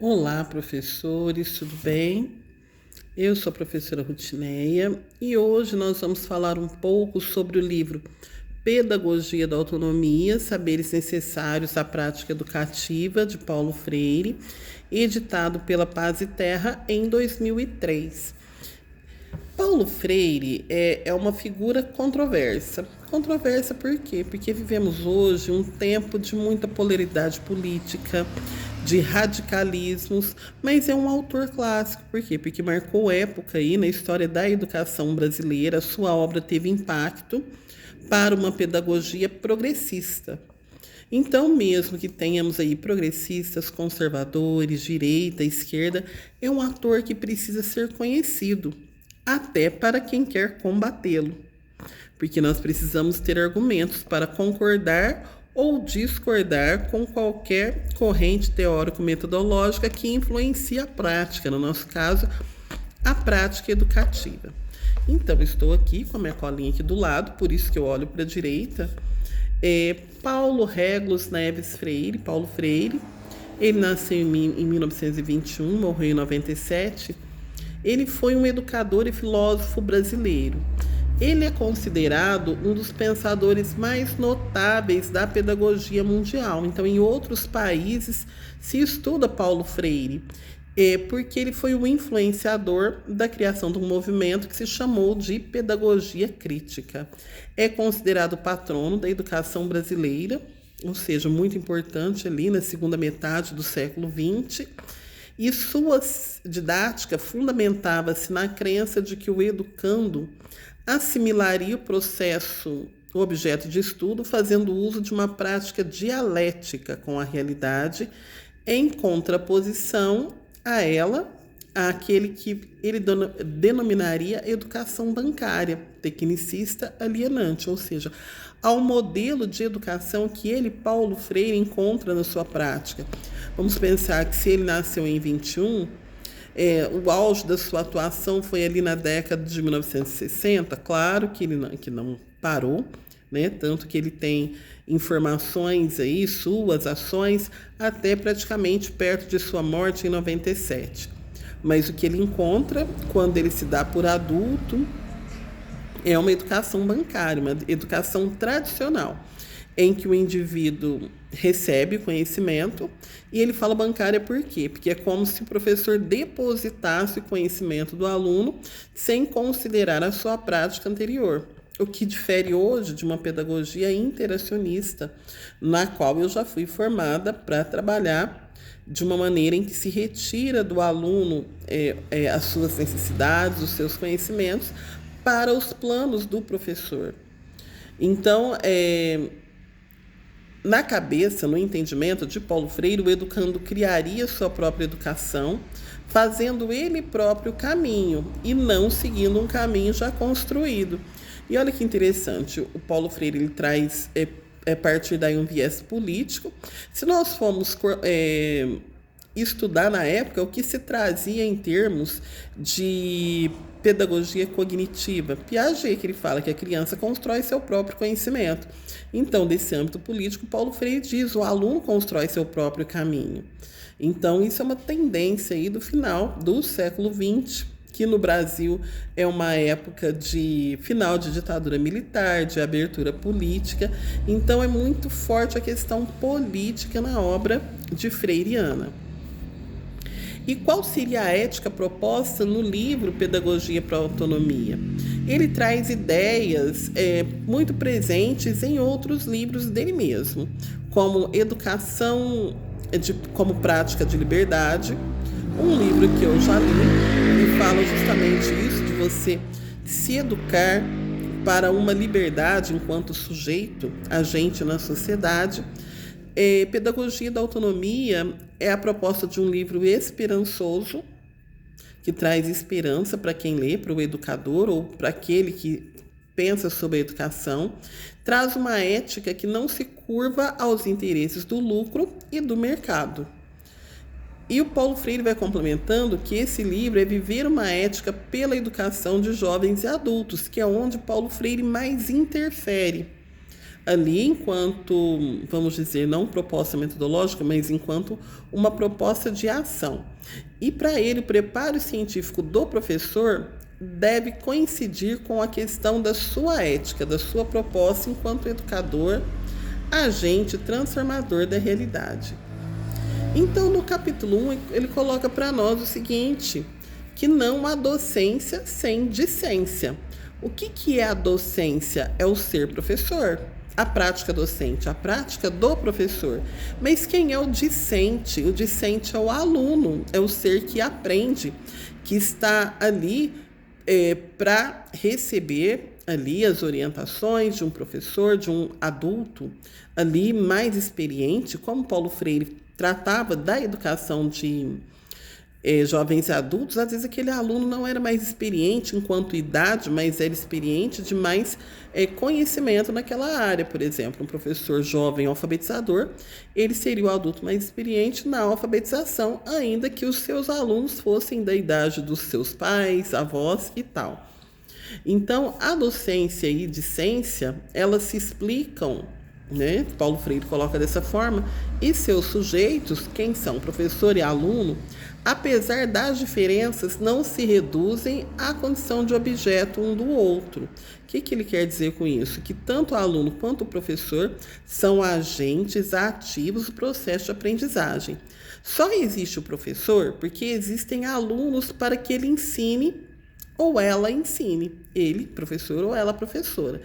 Olá, professores, tudo bem? Eu sou a professora Rutineia e hoje nós vamos falar um pouco sobre o livro Pedagogia da Autonomia, Saberes Necessários à Prática Educativa, de Paulo Freire, editado pela Paz e Terra em 2003. Paulo Freire é uma figura controversa. Controversa por quê? Porque vivemos hoje um tempo de muita polaridade política, de radicalismos, mas é um autor clássico. Por quê? Porque marcou época aí na história da educação brasileira, sua obra teve impacto para uma pedagogia progressista. Então, mesmo que tenhamos aí progressistas, conservadores, direita, esquerda, é um ator que precisa ser conhecido, até para quem quer combatê-lo, porque nós precisamos ter argumentos para concordar ou discordar com qualquer corrente teórico-metodológica que influencie a prática, no nosso caso, a prática educativa. Então, estou aqui com a minha colinha aqui do lado, por isso que eu olho para a direita. Paulo Régulos Neves Freire, Paulo Freire. Ele nasceu em 1921, morreu em 97. Ele foi um educador e filósofo brasileiro. Ele é considerado um dos pensadores mais notáveis da pedagogia mundial. Então, em outros países se estuda Paulo Freire, porque ele foi o influenciador da criação de um movimento que se chamou de pedagogia crítica. É considerado patrono da educação brasileira, ou seja, muito importante ali na segunda metade do século XX. E sua didática fundamentava-se na crença de que o educando assimilaria o objeto de estudo, fazendo uso de uma prática dialética com a realidade, em contraposição a ela, àquele que ele denominaria educação bancária, tecnicista, alienante, ou seja, ao modelo de educação que ele, Paulo Freire, encontra na sua prática. Vamos pensar que se ele nasceu em 21, o auge da sua atuação foi ali na década de 1960, claro que ele não parou, né? Tanto que ele tem informações aí, suas ações, até praticamente perto de sua morte em 97. Mas o que ele encontra quando ele se dá por adulto é uma educação bancária, uma educação tradicional, em que o indivíduo recebe conhecimento, e ele fala bancária por quê? Porque é como se o professor depositasse o conhecimento do aluno sem considerar a sua prática anterior, o que difere hoje de uma pedagogia interacionista, na qual eu já fui formada para trabalhar de uma maneira em que se retira do aluno as suas necessidades, os seus conhecimentos, para os planos do professor. Então, na cabeça, no entendimento de Paulo Freire, o educando criaria sua própria educação, fazendo ele próprio caminho e não seguindo um caminho já construído. E olha que interessante, o Paulo Freire ele traz a partir daí um viés político. Se nós formos estudar na época o que se trazia em termos de pedagogia cognitiva, Piaget, que ele fala que a criança constrói seu próprio conhecimento. Então, desse âmbito político, Paulo Freire diz o aluno constrói seu próprio caminho. Então, isso é uma tendência aí do final do século XX, que no Brasil é uma época de final de ditadura militar, de abertura política. Então, é muito forte a questão política na obra de Freiriana. E qual seria a ética proposta no livro Pedagogia para a Autonomia? Ele traz ideias muito presentes em outros livros dele mesmo, como Educação como Prática de Liberdade, um livro que eu já li, ele fala justamente isso, de você se educar para uma liberdade enquanto sujeito, agente na sociedade. Pedagogia da Autonomia é a proposta de um livro esperançoso, que traz esperança para quem lê, para o educador ou para aquele que pensa sobre a educação, traz uma ética que não se curva aos interesses do lucro e do mercado. E o Paulo Freire vai complementando que esse livro é viver uma ética pela educação de jovens e adultos, que é onde Paulo Freire mais interfere. ali enquanto, vamos dizer, não proposta metodológica, mas enquanto uma proposta de ação. E para ele, o preparo científico do professor deve coincidir com a questão da sua ética, da sua proposta enquanto educador, agente transformador da realidade. Então, no capítulo 1, ele coloca para nós o seguinte, que não há docência sem discência. O que é a docência? É o ser professor. A prática docente, a prática do professor. Mas quem é o discente? O discente é o aluno, é o ser que aprende, que está ali para receber ali as orientações de um professor, de um adulto ali mais experiente, como Paulo Freire tratava da educação de jovens e adultos. Às vezes aquele aluno não era mais experiente enquanto idade, mas era experiente de mais conhecimento naquela área. Por exemplo, um professor jovem alfabetizador, ele seria o adulto mais experiente na alfabetização, ainda que os seus alunos fossem da idade dos seus pais, avós e tal. Então, a docência e discência, elas se explicam, né? Paulo Freire coloca dessa forma, e seus sujeitos, quem são professor e aluno, apesar das diferenças, não se reduzem à condição de objeto um do outro. O que ele quer dizer com isso? Que tanto o aluno quanto o professor são agentes ativos do processo de aprendizagem. Só existe o professor porque existem alunos para que ele ensine ou ela ensine. Ele, professor, ou ela, professora.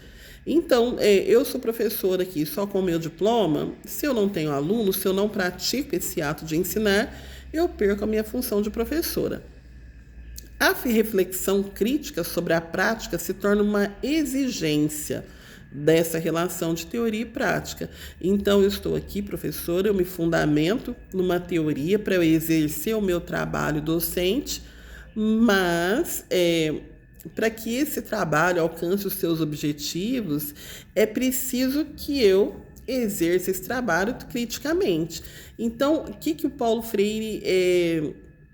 Então, eu sou professora aqui só com o meu diploma. Se eu não tenho aluno, se eu não pratico esse ato de ensinar, eu perco a minha função de professora. A reflexão crítica sobre a prática se torna uma exigência dessa relação de teoria e prática. Então, eu estou aqui, professora, eu me fundamento numa teoria para eu exercer o meu trabalho docente, mas para que esse trabalho alcance os seus objetivos, é preciso que eu exerça esse trabalho criticamente. Então, o que o Paulo Freire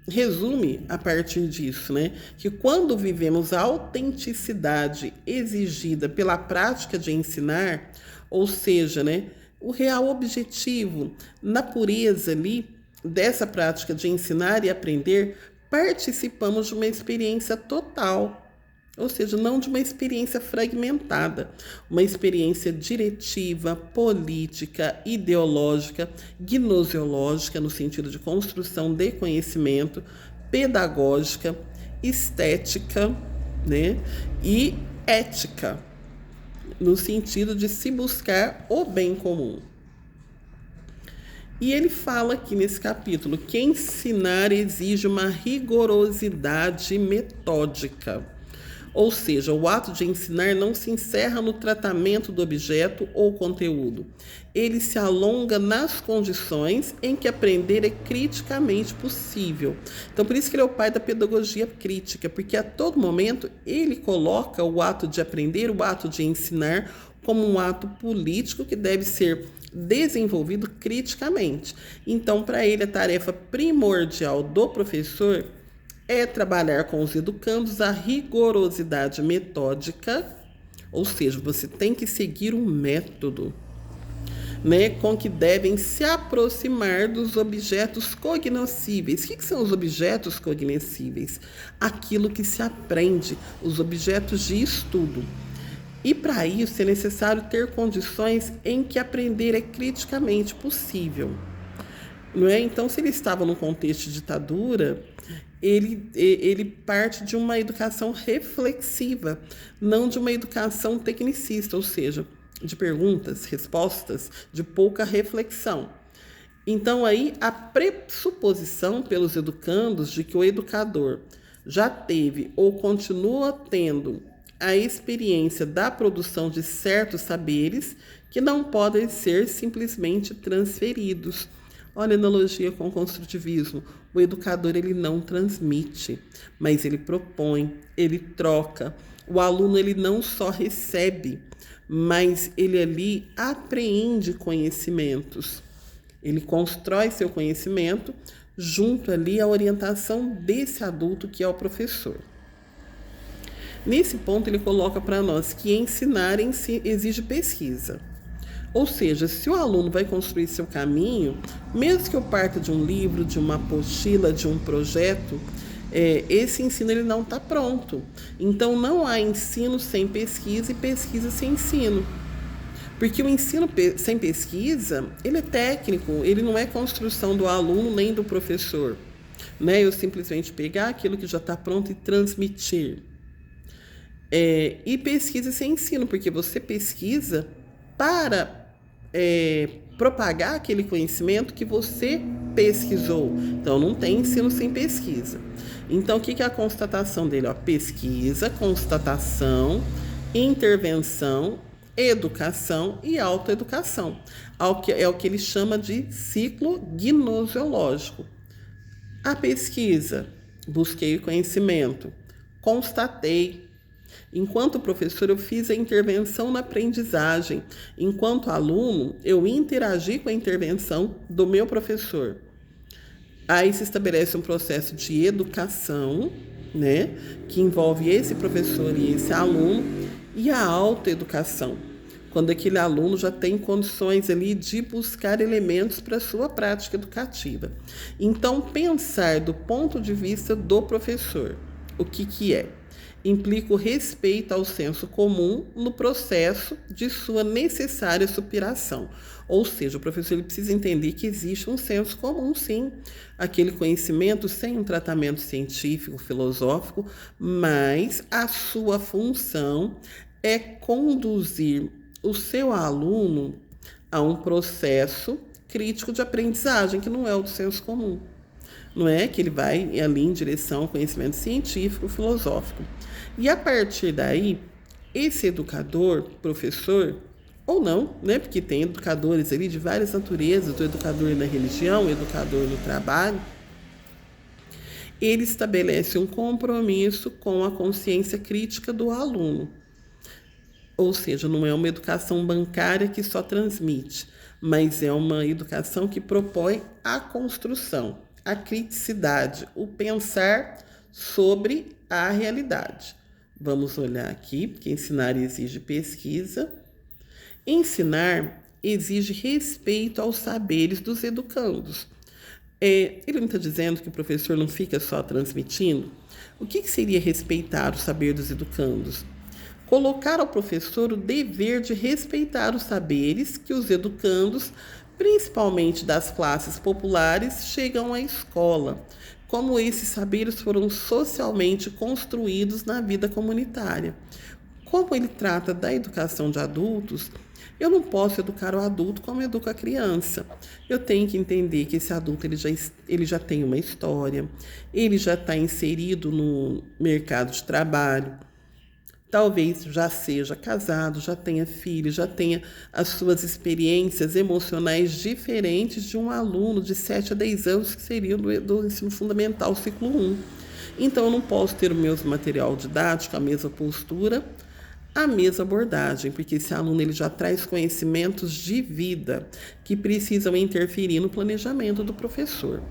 resume a partir disso, né? Que quando vivemos a autenticidade exigida pela prática de ensinar, ou seja, né, o real objetivo na pureza ali dessa prática de ensinar e aprender, participamos de uma experiência total, ou seja, não de uma experiência fragmentada, uma experiência diretiva, política, ideológica, gnosiológica, no sentido de construção de conhecimento, pedagógica, estética, né, e ética, no sentido de se buscar o bem comum. E ele fala aqui nesse capítulo que ensinar exige uma rigorosidade metódica. Ou seja, o ato de ensinar não se encerra no tratamento do objeto ou conteúdo. Ele se alonga nas condições em que aprender é criticamente possível. Então, por isso que ele é o pai da pedagogia crítica, porque a todo momento ele coloca o ato de aprender, o ato de ensinar, como um ato político que deve ser desenvolvido criticamente. Então, para ele, a tarefa primordial do professor é trabalhar com os educandos a rigorosidade metódica, ou seja, você tem que seguir um método, né, com que devem se aproximar dos objetos cognoscíveis. O que são os objetos cognoscíveis? Aquilo que se aprende, os objetos de estudo. E para isso é necessário ter condições em que aprender é criticamente possível. Não é? Então, se ele estava num contexto de ditadura, ele parte de uma educação reflexiva, não de uma educação tecnicista, ou seja, de perguntas, respostas, de pouca reflexão. Então, aí, a pressuposição pelos educandos de que o educador já teve ou continua tendo a experiência da produção de certos saberes que não podem ser simplesmente transferidos. Olha a analogia com o construtivismo. O educador, ele não transmite, mas ele propõe, ele troca. O aluno, ele não só recebe, mas ele ali apreende conhecimentos. Ele constrói seu conhecimento junto ali à orientação desse adulto que é o professor. Nesse ponto, ele coloca para nós que ensinar em si exige pesquisa. Ou seja, se o aluno vai construir seu caminho, mesmo que eu parta de um livro, de uma apostila, de um projeto, esse ensino ele não está pronto. Então não há ensino sem pesquisa e pesquisa sem ensino. Porque o ensino sem pesquisa, ele é técnico, ele não é construção do aluno nem do professor. Né? Eu simplesmente pegar aquilo que já está pronto e transmitir. E pesquisa sem ensino, porque você pesquisa para propagar aquele conhecimento que você pesquisou. Então, não tem ensino sem pesquisa. Então, o que é a constatação dele? Pesquisa, constatação, intervenção, educação e autoeducação. É o que ele chama de ciclo gnoseológico. A pesquisa, busquei o conhecimento, constatei. Enquanto professor, eu fiz a intervenção na aprendizagem. Enquanto aluno, eu interagi com a intervenção do meu professor. Aí se estabelece um processo de educação, né, que envolve esse professor e esse aluno, e a autoeducação, quando aquele aluno já tem condições ali de buscar elementos para a sua prática educativa. Então, pensar do ponto de vista do professor, o que é? Implica o respeito ao senso comum no processo de sua necessária superação. Ou seja, o professor ele precisa entender que existe um senso comum, sim. Aquele conhecimento sem um tratamento científico, filosófico, mas a sua função é conduzir o seu aluno a um processo crítico de aprendizagem, que não é o do senso comum. Não é que ele vai ali em direção ao conhecimento científico, filosófico. E a partir daí, esse educador, professor, ou não, né? Porque tem educadores ali de várias naturezas, o educador na religião, o educador no trabalho, ele estabelece um compromisso com a consciência crítica do aluno. Ou seja, não é uma educação bancária que só transmite, mas é uma educação que propõe a construção, a criticidade, o pensar sobre a realidade. Vamos olhar aqui, porque ensinar exige pesquisa. Ensinar exige respeito aos saberes dos educandos. Ele não está dizendo que o professor não fica só transmitindo? O que seria respeitar o saber dos educandos? Colocar ao professor o dever de respeitar os saberes que os educandos, principalmente das classes populares, chegam à escola, como esses saberes foram socialmente construídos na vida comunitária. Como ele trata da educação de adultos, eu não posso educar o adulto como educo a criança. Eu tenho que entender que esse adulto ele já tem uma história, ele já está inserido no mercado de trabalho, talvez já seja casado, já tenha filhos, já tenha as suas experiências emocionais diferentes de um aluno de 7 a 10 anos, que seria do ensino fundamental, ciclo 1. Então, eu não posso ter o mesmo material didático, a mesma postura, a mesma abordagem, porque esse aluno ele já traz conhecimentos de vida que precisam interferir no planejamento do professor.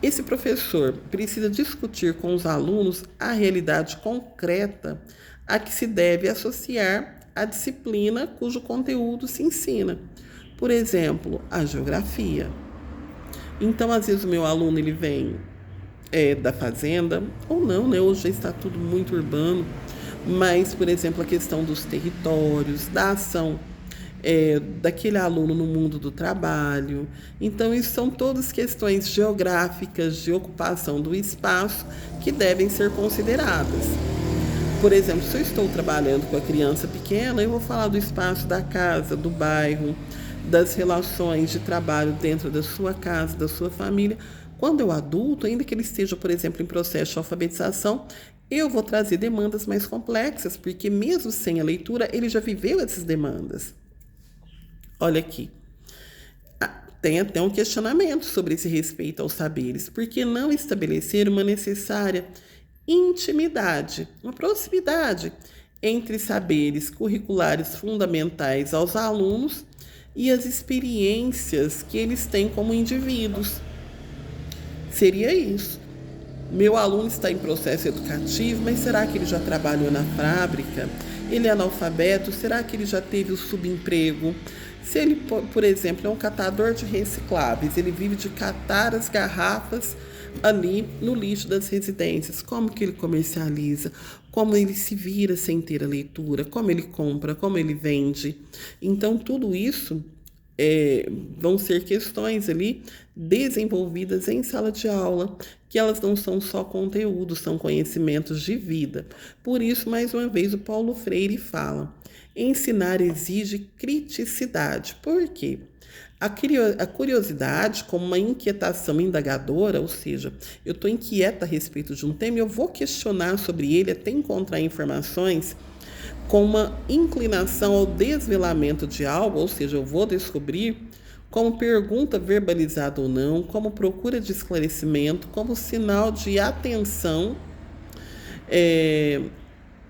Esse professor precisa discutir com os alunos a realidade concreta a que se deve associar a disciplina cujo conteúdo se ensina. Por exemplo, a geografia. Então, às vezes, o meu aluno ele vem da fazenda, ou não, né? Hoje já está tudo muito urbano, mas, por exemplo, a questão dos territórios, da ação daquele aluno no mundo do trabalho. Então, isso são todas questões geográficas de ocupação do espaço que devem ser consideradas. Por exemplo, se eu estou trabalhando com a criança pequena, eu vou falar do espaço da casa, do bairro, das relações de trabalho dentro da sua casa, da sua família. Quando eu adulto, ainda que ele esteja, por exemplo, em processo de alfabetização, eu vou trazer demandas mais complexas, porque mesmo sem a leitura, ele já viveu essas demandas. Olha aqui. Tem até um questionamento sobre esse respeito aos saberes, porque não estabelecer uma necessária intimidade, uma proximidade entre saberes curriculares fundamentais aos alunos e as experiências que eles têm como indivíduos. Seria isso. Meu aluno está em processo educativo, mas será que ele já trabalhou na fábrica? Ele é analfabeto? Será que ele já teve o subemprego? Se ele, por exemplo, é um catador de recicláveis, ele vive de catar as garrafas ali no lixo das residências, como que ele comercializa, como ele se vira sem ter a leitura, como ele compra, como ele vende. Então, tudo isso vão ser questões ali desenvolvidas em sala de aula, que elas não são só conteúdos, são conhecimentos de vida. Por isso, mais uma vez, o Paulo Freire fala: ensinar exige criticidade. Por quê? A curiosidade, como uma inquietação indagadora, ou seja, eu estou inquieta a respeito de um tema e eu vou questionar sobre ele até encontrar informações, com uma inclinação ao desvelamento de algo, ou seja, eu vou descobrir, como pergunta verbalizada ou não, como procura de esclarecimento, como sinal de atenção,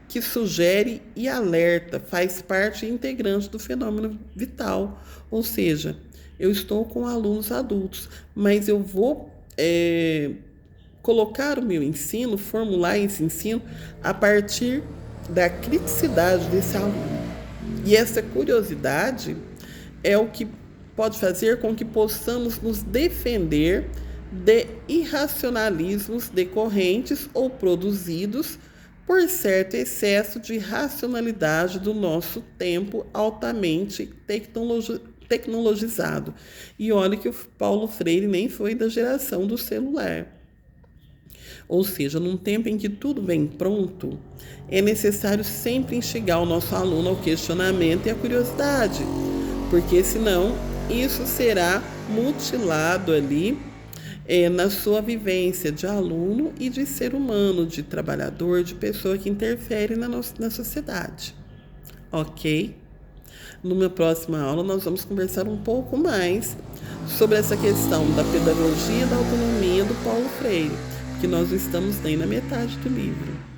que sugere e alerta, faz parte integrante do fenômeno vital. Ou seja, eu estou com alunos adultos, mas eu vou colocar o meu ensino, formular esse ensino a partir da criticidade desse aluno. E essa curiosidade é o que pode fazer com que possamos nos defender de irracionalismos decorrentes ou produzidos por certo excesso de racionalidade do nosso tempo altamente tecnologizado. E olha que o Paulo Freire nem foi da geração do celular. Ou seja, num tempo em que tudo vem pronto, é necessário sempre instigar o nosso aluno ao questionamento e à curiosidade, porque senão isso será mutilado ali na sua vivência de aluno e de ser humano, de trabalhador, de pessoa que interfere na sociedade. Ok? Numa próxima aula, nós vamos conversar um pouco mais sobre essa questão da pedagogia e da autonomia do Paulo Freire, que nós estamos nem na metade do livro.